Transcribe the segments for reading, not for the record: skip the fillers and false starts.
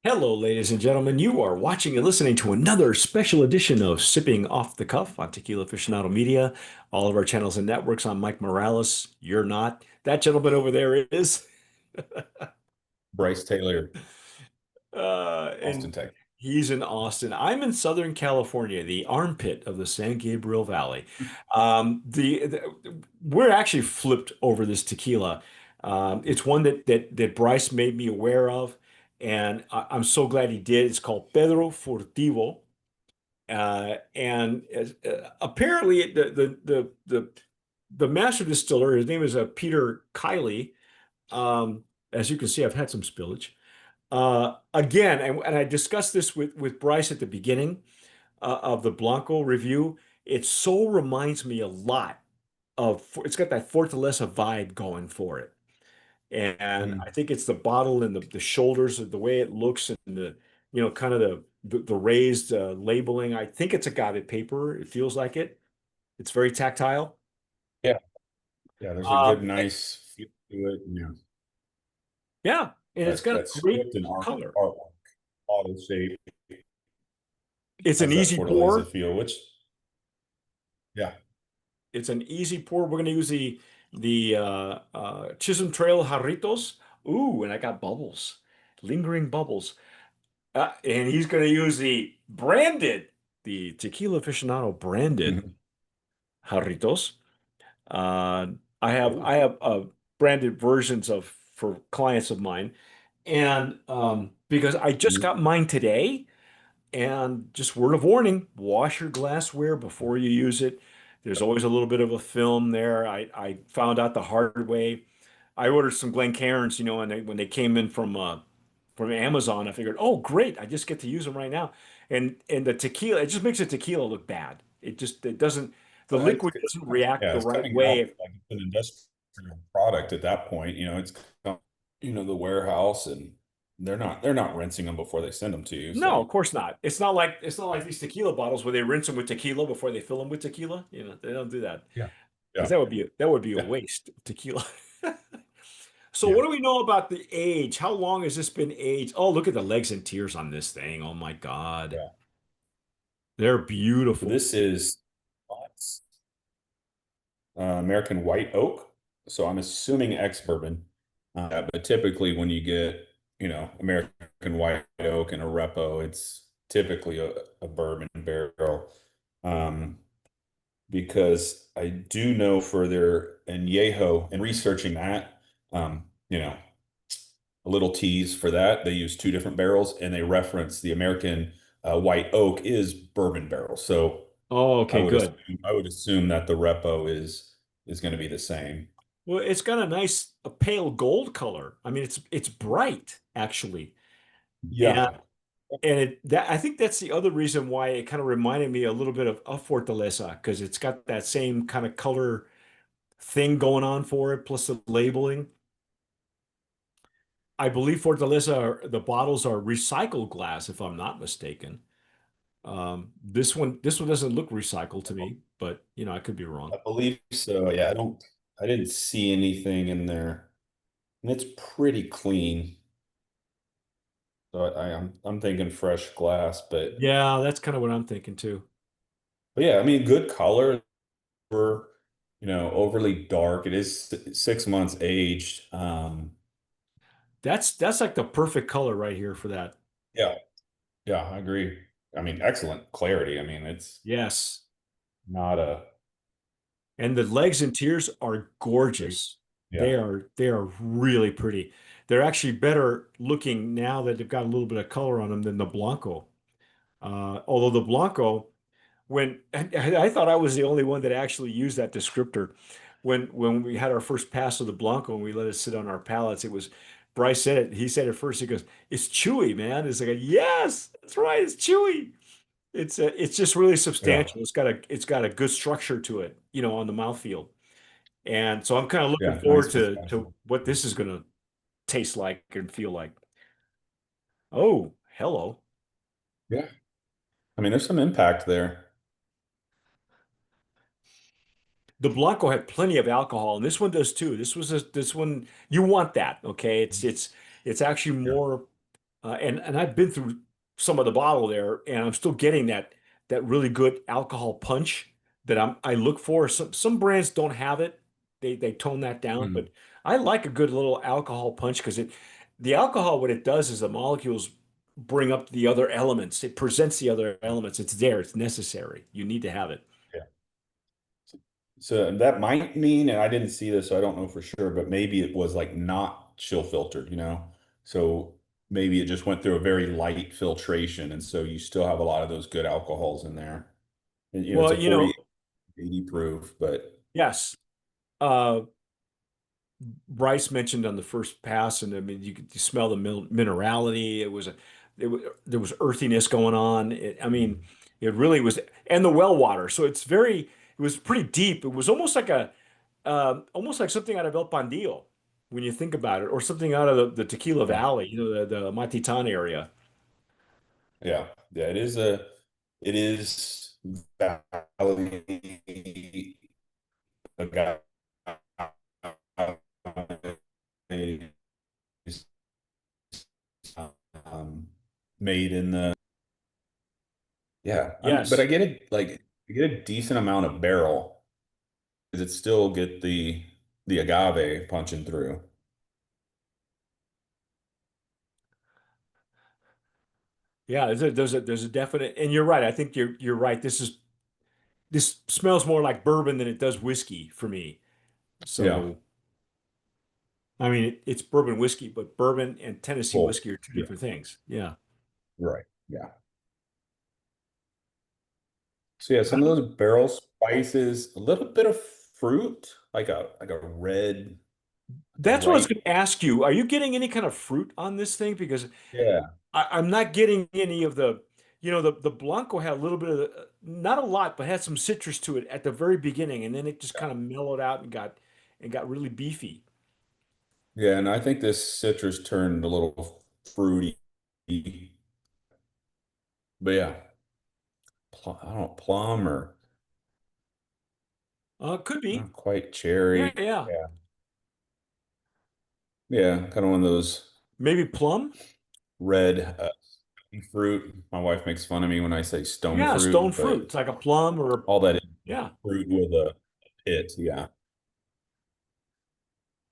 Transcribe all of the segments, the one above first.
Hello, ladies and gentlemen. You are watching and listening to another special edition of Sipping Off the Cuff on Tequila Aficionado Media. All of our channels and networks. I'm Mike Morales. You're not. That gentleman over there is. Bryce Taylor, And Austin, Texas. he's in Austin. I'm in Southern California, the armpit of the San Gabriel Valley. We're actually flipped over this tequila. It's one that Bryce made me aware of, and I'm so glad he did. It's called Pedro Furtivo, and apparently the master distiller, his name is Peter Kiley. As you can see, I've had some spillage. Again, and I discussed this with Bryce at the beginning of the Blanco review. It so reminds me a lot it's got that Fortaleza vibe going for it. And I Mm. think it's the bottle and the shoulders, the way it looks, and kind of the raised labeling. I think it's agave paper. It feels like it. It's very tactile. Yeah, yeah. There's a Uh, good, nice feel to it. Yeah, yeah, and it's got that a great script and color. artwork, auto shape It's an has that easy Fortaleza pour. feel. Which, yeah, It's an easy pour. We're going to use the Chisholm Trail Jarritos. Ooh, and I got bubbles, lingering bubbles. And he's going to use the Tequila Aficionado branded Mhm. Jarritos. Uh, I have Ooh. I have branded versions of for clients of mine, and because I just Mhm. got mine today. And just word of warning, wash your glassware before you use it. There's always a little bit of a film there. I found out the hard way. I ordered some Glencairns, and when they came in from Amazon, I figured, oh, great, I just get to use them right now. And the tequila, it just makes the tequila look bad. It doesn't, the Well, liquid doesn't react yeah, the it's right coming out way. like it's an industrial product at that point. It's the warehouse, and they're not rinsing them before they send them to you. No, of So course not. It's not like these tequila bottles where they rinse them with tequila before they fill them with tequila. They don't do that. yeah, Because yeah, that would be a yeah, waste of tequila. So yeah, what do we know about the age? How long has this been aged? Oh, look at the legs and tears on this thing. Oh my God. yeah. They're So beautiful. this is American white oak. So I'm assuming ex bourbon. But typically, when you get, American white oak and a repo, it's typically a bourbon barrel. Um, because I do know for their añejo and researching that, um, you know, a little tease for that, they use two different barrels and they reference the American white oak is bourbon barrel. So Oh, I okay, would good. assume, I would assume that the repo is going to be the same. Well, it's got a pale gold color. I mean, it's bright actually. Yeah. And I think that's the other reason why it kind of reminded me a little bit of Fortaleza because it's got that same kind of color thing going on for it, plus the labeling. I believe Fortaleza, the bottles are recycled glass, if I'm not mistaken. This one doesn't look recycled to me, but I could be wrong. I believe so. Yeah, I didn't see anything in there. And it's pretty clean. So I'm thinking fresh glass, Yeah, that's kind of what I'm thinking too. but yeah, I mean, good color for, overly dark. It is 6 months aged. That's like the perfect color right here for that. Yeah, yeah, I agree. I mean, excellent clarity. I mean, it's Yes. not a And the legs and tears are great. gorgeous. They Yeah, are they are really pretty. They're actually better looking now that they've got a little bit of color on them than the Blanco. Although the Blanco, when I thought I was the only one that actually used that descriptor. When we had our first pass of the Blanco and we let it sit on our palates, it was Bryce said it. He said it first. He goes, "It's chewy, man." It's like, yes, that's right. It's chewy. It's just really yeah, substantial. It's got a good structure to it, on the mouthfeel. And so I'm kind of looking yeah. forward Nice to viscosity. what this is going to taste like and feel like. Oh, hello. Yeah, I mean, there's some impact there. The Blanco had plenty of alcohol, and this one does too. This one you want that, okay? It's actually Yeah, more. And I've been through some of the bottle there, and I'm still getting that really good alcohol punch that I look for. Some brands don't have it. They tone that down, Mm. but I like a good little alcohol punch because it the alcohol, what it does is the molecules bring up the other elements. It presents the other elements. It's there. It's necessary. You need to have it. Yeah. So that might mean, and I didn't see this, so I don't know for sure, but maybe it was like not chill filtered, you know? So maybe it just went through a very light filtration. And so you still have a lot of those good alcohols in there. And, you know, it's Well, a 40, 80 proof, but yes. Uh, Bryce mentioned on the first pass, and I mean, you smell the minerality. There was earthiness going on. I mean, it really was, and the well water. So it was pretty deep. It was almost like something out of El Pandillo when you think about it, or something out of the Tequila yeah, Valley, the Matitan area. yeah, yeah, it is valley, a guy um, made in the yeah. But I Yes. get it like I get a decent amount of barrel because it still get the agave punching through. Yeah, there's a definite, and you're right. I think you're right. This smells more like bourbon than it does whiskey for me. Yeah, So, I mean, it's bourbon whiskey, but bourbon and Tennessee both. whiskey are two Yeah, different things. Yeah. right. Yeah. So yeah, I some of don't, those barrel spices, a little bit of fruit, like a red, like a that's what I was ripe. going to ask you. Are you getting any kind of fruit on this thing? Because Yeah, I'm not getting any of the Blanco had a little bit of not a lot, but had some citrus to it at the very beginning, and then it just kind of mellowed out and got really beefy. yeah, and I think this citrus turned a little fruity, but yeah, I don't know, plum or Could be. not quite Yeah, cherry. yeah. Yeah, yeah, kind of one of those Maybe plum. red fruit. My wife makes fun of me when I say stone Yeah, stone fruit, fruit. but It's like a plum or all that is yeah. fruit with a pit. Yeah,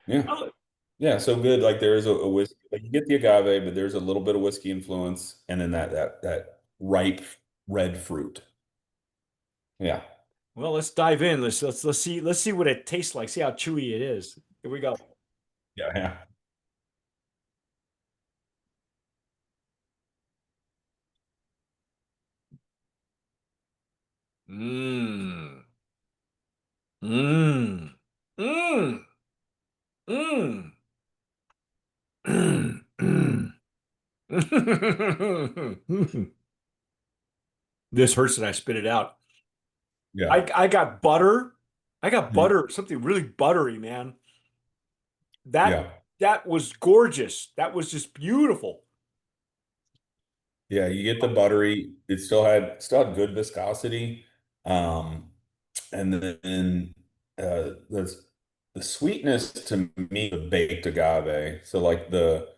yeah. Oh, Yeah, so good. Like there is a whiskey, like you get the agave, but there's a little bit of whiskey influence, and then that ripe red fruit. Yeah, well, let's dive in. Let's see what it tastes like. See how chewy it is. Here we go. yeah, yeah, Mmm. Mmm. Mmm. Mmm. Mmm. Mmm. This hurts that I spit it out. yeah, I got butter. I got mm, butter, something really buttery, man. That yeah, that was gorgeous. That was just beautiful. yeah. You get the buttery. It still had good viscosity, um, and then the sweetness to me of baked agave. So like the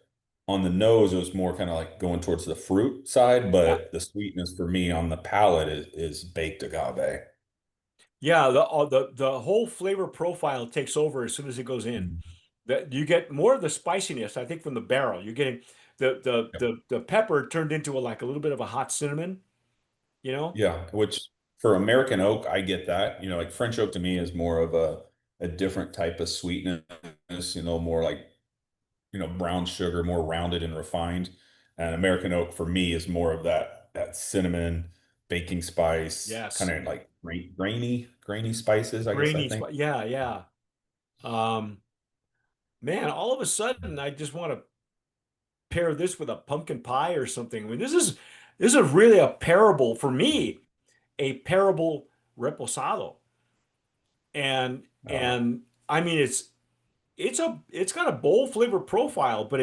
on the nose, it was more kind of like going towards the fruit side, Yeah. but the sweetness for me on the palate is baked agave. Yeah, the whole flavor profile takes over as soon as it goes in. Mm. You get more of the spiciness, I think, from the barrel. You're getting the pepper turned into like a little bit of a hot cinnamon, you know? Yeah, which for American oak, I get that. You know, like French oak to me is more of a different type of sweetness, you know, more like, you know, brown sugar, more rounded and refined. And American oak for me is more of that cinnamon, baking spice, kind Yes. of like grainy spices, I guess I Grainy think. spot. Yeah, yeah. Um, man, all of a sudden I just want to pair this with a pumpkin pie or something. I mean, this is really a parable for me, a parable reposado. Uh, And I mean it's got a bold flavor profile, but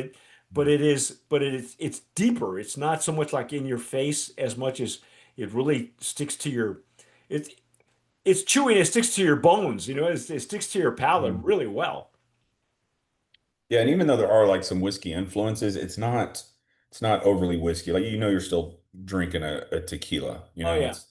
it's deeper. It's not so much like in your face as much as it really sticks to your it's it's chewy and it sticks to your bones, it sticks to your palate mm. really well. Yeah, and even though there are like some whiskey influences, it's not overly whiskey. Like you're still drinking a tequila. Oh yeah, It's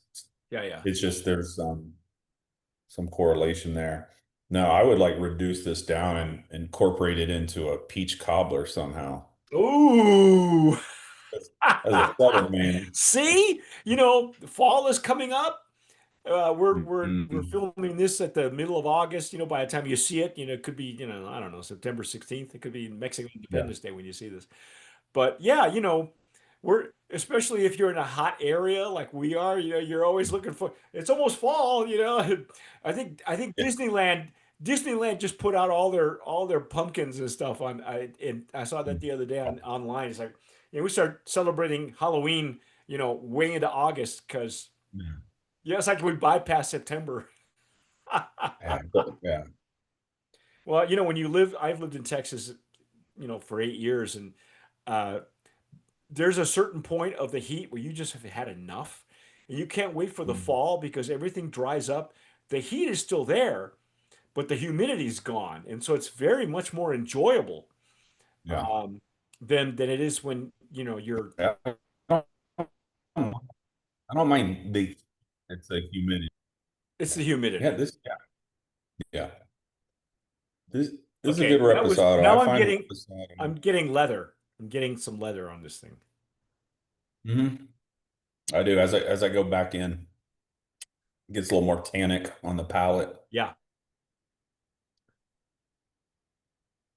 yeah, yeah. it's just there's some correlation there. No, I would like reduce this down and incorporate it into a peach cobbler somehow. Ooh. As, as a southern man. See, fall is coming up. We're Mhm. filming this at the middle of August. By the time you see it, it could be, I don't know, September 16th. It could be Mexican Yeah. Independence Day when you see this. But yeah, we're especially if you're in a hot area like we are, you're always looking for it's almost fall. I think Yeah. Disneyland just put out all their pumpkins and stuff and I saw that the other day online. It's like, we start celebrating Halloween, way into August because Yeah. yeah, it's like we bypass September. Yeah. Yeah. Well, I've lived in Texas, for 8 years, and uh, there's a certain point of the heat where you just have had enough, and you can't wait for the Mhm. fall because everything dries up. The heat is still there, but the humidity's gone, and so it's very much more enjoyable Yeah. than it is when you're. Yeah. I don't mind the it's a humidity. It's the Yeah, humidity. yeah. This this is a Okay, good reposado. I now I'm find getting reposado. I'm getting leather. I'm getting some leather on this thing. Hmm. I do as I go back in, it gets a little more tannic on the palate. Yeah.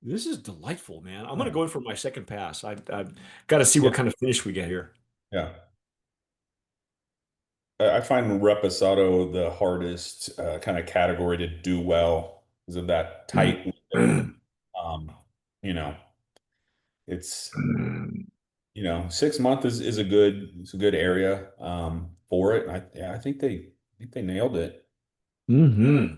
This is delightful, man. I'm gonna Yeah. go in for my second pass. I've got to see Yeah. what kind of finish we get here. Yeah. I find reposado the hardest kind of category to do well because of that tight window. Um, you know, it's 6 month is a good area for it. Yeah, I think they nailed it. Hmm.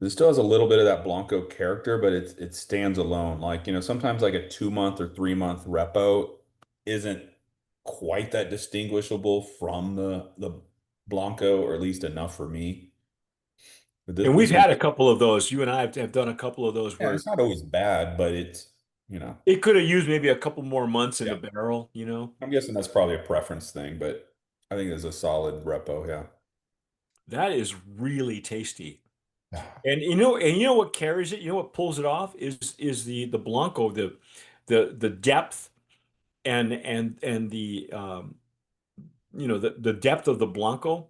It still has a little bit of that Blanco character, but it stands alone. Like, sometimes like a 2 month or 3 month repo isn't quite that distinguishable from the Blanco, or at least enough for me. But this, And we've this one, had a couple of those. You and I have done a couple of those yeah, where it's not always bad, but it's. it could have used maybe a couple more months in Yeah, the barrel. I'm guessing that's probably a preference thing, but I think it's a solid repo. Yeah. That is really tasty. And you know what carries it? You know what pulls it off is the Blanco, the depth and the depth of the Blanco.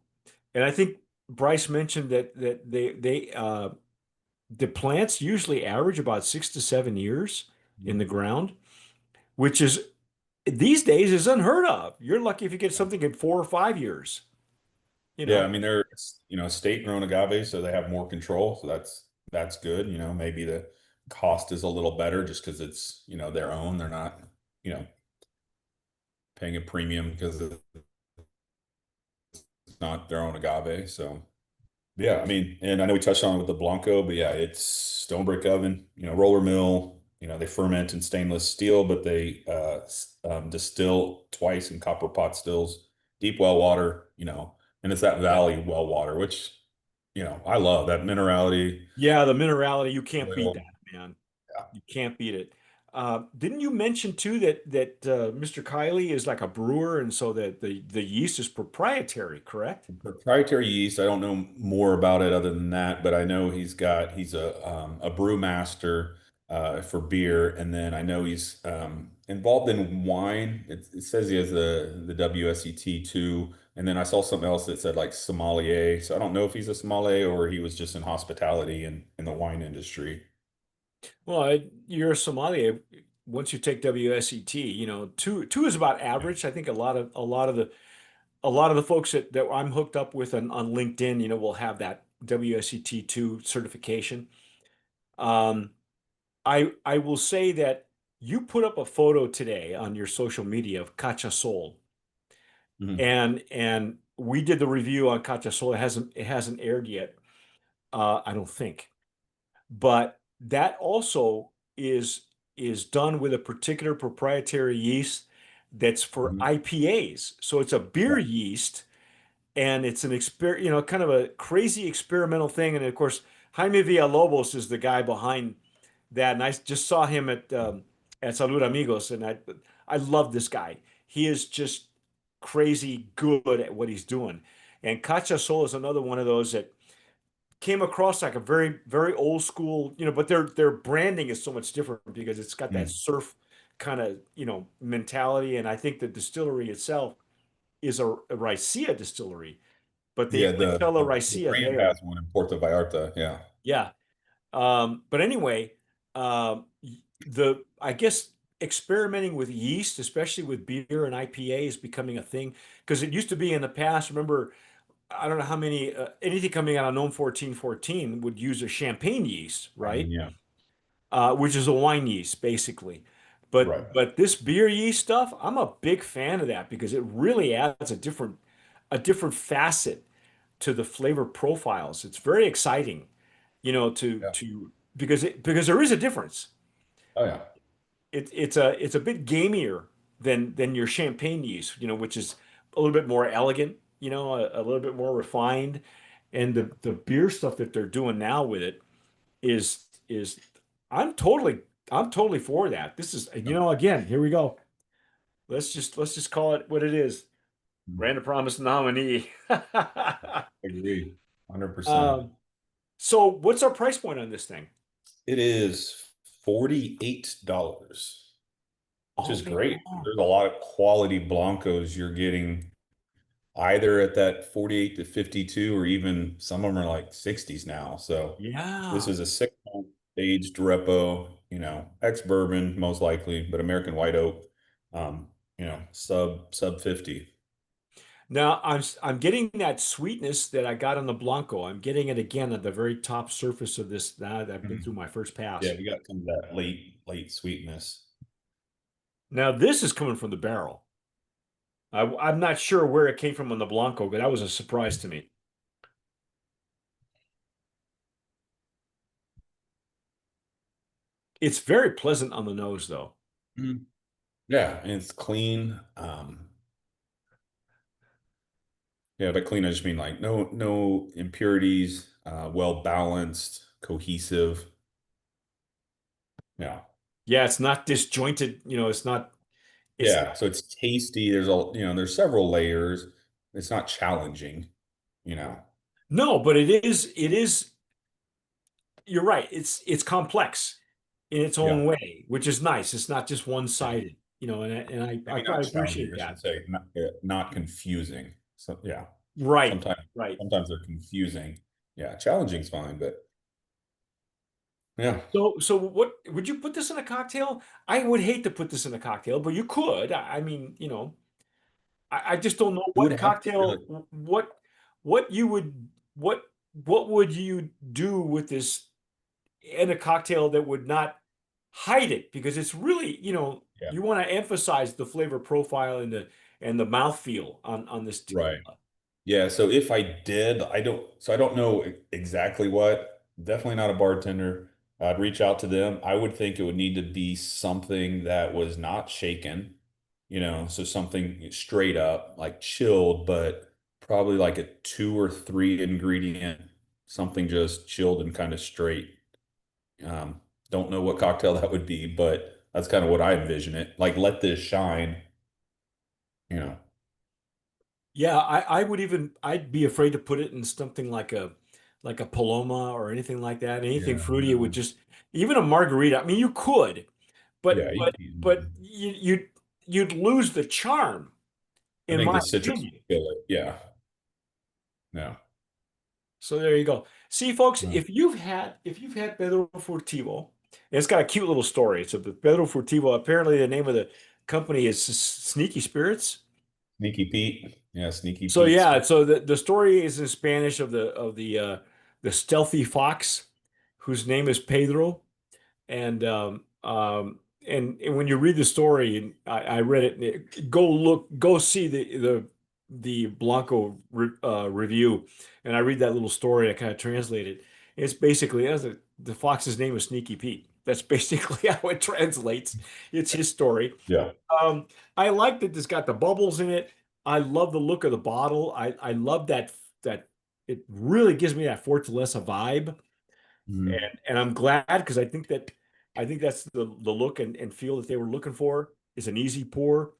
And I think Bryce mentioned that the plants usually average about 6 to 7 years in the ground, which is these days is unheard of. You're lucky if you get something in 4 or 5 years, you Yeah, I know. mean they're state grown agave, so they have more control. So that's good. Maybe the cost is a little better just because it's their own. They're not you know paying a premium because it's not their own agave. So yeah, I mean, and I know we touched on it with the Blanco, but yeah, it's stone brick oven, roller mill. They ferment in stainless steel, but they distill twice in copper pot stills, deep well water. And it's that Yeah. valley well water, which I love that minerality. Yeah, the minerality, you can't beat Oil. that, man. Yeah. You can't beat it. Didn't you mention too that Mr. Kiley is like a brewer, and so that the yeast is proprietary, correct? Proprietary yeast. I don't know more about it other than that, but I know he's a brew master for beer, and then I know he's involved in wine. It says he has the WSET too, and then I saw something else that said like sommelier. So I don't know if he's a sommelier or he was just in hospitality and in the wine industry. Well, you're a sommelier. Once you take WSET, two is about Yeah. average. I think a lot of the folks that I'm hooked up with on LinkedIn, will have that WSET2 certification. Um, I will say that you put up a photo today on your social media of Cachasol, Mhm. and we did the review on Cachasol. It hasn't aired yet, I don't think, but that also is done with a particular proprietary yeast that's for Mhm. IPAs. So it's a Yeah. beer yeast and it's an kind of a crazy experimental thing. And of course, Jaime Villalobos is the guy behind that, and I just saw him at Salud Amigos, and I love this guy. He is just crazy good at what he's doing. And Cachasol is another one of those that came across like a very, very old school, but their branding is so much different because it's got that Mm. surf kind of, mentality. And I think the distillery itself is a Raicilla distillery, but they Yeah, only sell a the Raicilla brand there. has one in Puerto Vallarta. Yeah. Yeah. But anyway, the I guess experimenting with yeast, especially with beer and IPA, is becoming a thing because it used to be in the past. Remember, I don't know how many anything coming out of Gnome 1414 would use a champagne yeast, I mean, right? yeah. Which is a wine yeast basically. Right. But this beer yeast stuff, I'm a big fan of that because it really adds a different facet to the flavor profiles. It's very exciting, Yeah. because there is a difference. Oh yeah. It's a bit gamier than your champagne yeast, which is a little bit more elegant, a little bit more refined. And the beer stuff that they're doing now with it is I'm totally I'm totally for that. This is, Yeah. again, here we go. Let's just call it what it is. Mm. Random Promise nominee. Agree. 100%. Um, so what's our price point on this thing? It is $48, which Oh is man. great. There's a lot of quality Blancos you're getting either at that 48 to 52, or even some of them are like 60s now. So this Yeah. is a 6 month aged repo, ex-bourbon most likely, but American white oak, sub 50. Now I'm getting that sweetness that I got on the Blanco. I'm getting it again at the very top surface of this now that I've been through Mhm. my first Yeah, pass. we got some of that late sweetness. Now this is coming from the barrel. I'm not sure where it came from on the Blanco, but that was a surprise to me. It's very pleasant on the nose, though. Mhm. Yeah, and it's clean. Yeah, by clean I just mean like no impurities, well balanced, cohesive. Yeah. Yeah, it's not disjointed. It's not. It's Yeah, so it's tasty. There's several layers. It's not challenging, you know. no, but it is. It is. You're right. It's complex in its Yeah. own way, which is nice. It's not just Yeah. one-sided. And I Maybe not probably challenging, appreciate I should that. say, not confusing. So yeah, Right. sometimes Right. sometimes they're confusing. Yeah, challenging's fine, but yeah, So what would you put this in a cocktail? I would hate to put this in a cocktail, but you could. I mean, I just don't know it would what have to cocktail, really, what you would, what would you do with this in a cocktail that would not hide it? Because it's really, yeah, you want to emphasize the flavor profile and the mouthfeel on this right. tequila. Yeah, so if I did, I don't know exactly what. Definitely not a bartender. I'd reach out to them. I would think it would need to be something that was not shaken, so something straight up, like chilled, but probably like a 2 or 3 ingredient, something just chilled and kind of straight. Um, don't know what cocktail that would be, but that's kind of what I envision it. Like let this shine, you know. Yeah, I'd be afraid to put it in something like a Paloma or anything like that. Anything Yeah, fruity, it would no. just, even a margarita. I mean, you could, Yeah, but you but but can. you'd lose the charm, I in think my the citrus opinion. will kill it. Yeah. No. So there you go. See, folks, No. if you've had Pedro Furtivo, and it's got a cute little story. So the Pedro Furtivo, apparently the name of the company is Sneaky Spirits. Sneaky Pete. Yeah, Sneaky So Pete yeah, spirit. so the story is in Spanish of the stealthy fox, whose name is Pedro. And and when you read the story, and I read it, go see the Blanco review, and I read that little story. I kind of translate it. It's basically, as the fox's name is Sneaky Pete. That's basically how it translates. It's his story. Yeah. Um, I like that it's got the bubbles in it. I love the look of the bottle. I love that it really gives me that Fortaleza vibe, Mhm. and I'm glad because I think that. I think that's the look and feel that they were looking for is an easy pour.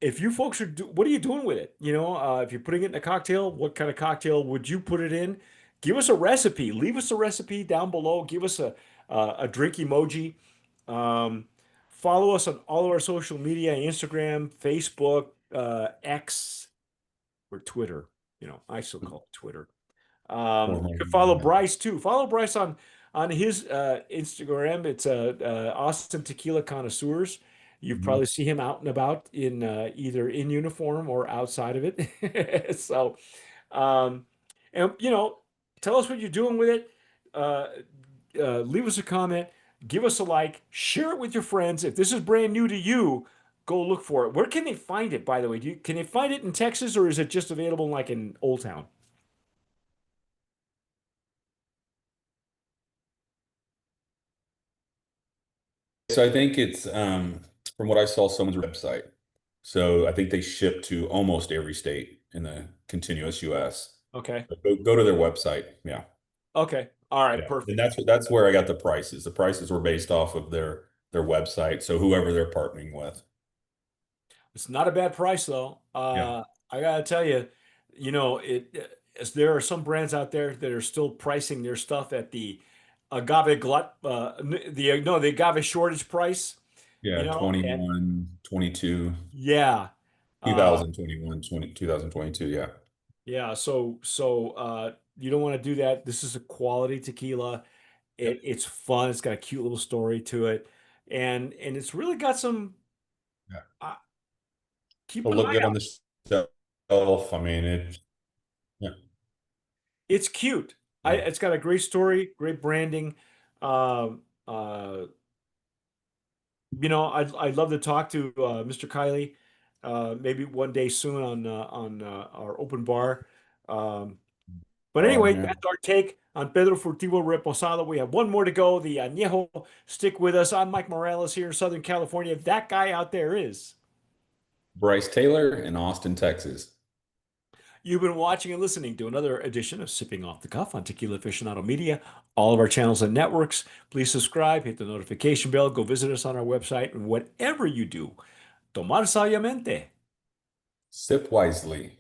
If you folks what are you doing with it? If you're putting it in a cocktail, what kind of cocktail would you put it in? Give us a recipe. Leave us a recipe down below. Give us a drink emoji. Um, Follow us on all of our social media, Instagram, Facebook, X, or Twitter. I still call it Twitter. You can follow Bryce too. Follow Bryce on his Instagram. It's Austin Tequila Connoisseurs. You Mhm. probably see him out and about in either in uniform or outside of it. So, um, and tell us what you're doing with it. Uh, Leave us a comment. Give us a like. Share it with your friends. If this is brand new to you, go look for it. Where can they find it, by the way? Can they find it in Texas, or is it just available like in Old Town? So I think it's from what I saw, someone's website. So I think they ship to almost every state in the continuous US. Okay. But go to their website. Yeah. Okay. All right. Yeah. And Perfect. that's where I got the prices. The prices were based off of their website. So whoever they're partnering with. It's not a bad price though. Yeah. I gotta tell you, as there are some brands out there that are still pricing their stuff at the agave glut, the no, the agave shortage price. Yeah, And 21, 22, yeah, uh, 2021, 2022. Yeah. yeah. So you don't want to do that. This is a quality tequila. Yep. It's fun. It's got a cute little story to it, and it's really got some. Yeah. Uh, Keep It'll an look eye good on out. the shelf. I mean, yeah. It's cute. Yeah. It's got a great story, great branding. Um, uh, I'd love to talk to Mr. Kiley, maybe one day soon on our open bar. Um, but Oh, anyway, yeah. that's our take on Pedro Furtivo Reposado. We have one more to go. The Añejo. Stick with us. I'm Mike Morales here in Southern California. That guy out there is. Bryce Taylor in Austin, Texas. You've been watching and listening to another edition of Sipping Off the Cuff on Tequila Aficionado Media. All of our channels and networks. Please subscribe, hit the notification bell, go visit us on our website, and whatever you do, tomar sabiamente. Sip wisely.